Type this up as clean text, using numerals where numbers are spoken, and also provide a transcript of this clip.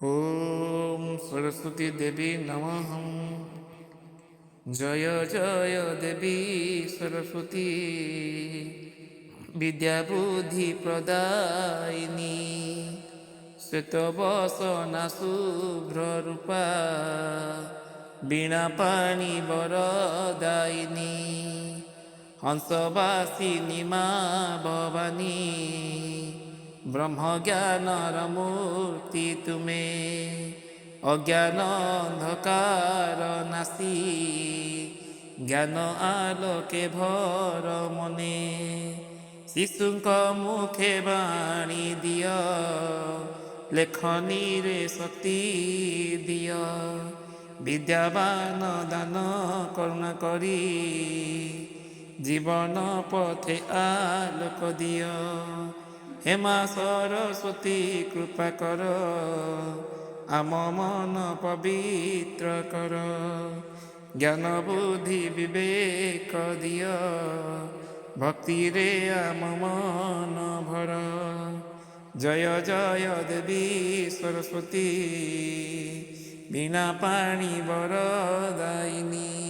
ओम सरस्वती देवी नमः। जय जय देवी सरस्वती विद्या बुद्धि प्रदायिनी श्वेतवसना शुभ्र रूपा वीणा पाणी वरदायिनी हंसवासिनी माँ भवानी ब्रह्मज्ञानर मूर्ति तुमे अज्ञान अंधकार नासी ज्ञान आलोके भर मने शिशुक मुखे बाणी दिय लेखनी रे शक्ति दिय विद्यावान दान करुणा करी जीवन पथे आलोक दिय हे माँ सरस्वती कृपा कर आम मन पवित्र कर ज्ञान बुद्धि विवेक दिय भक्ति रे आम मन भर जय जय देवी सरस्वती वीणा पाणी वरदायिनी।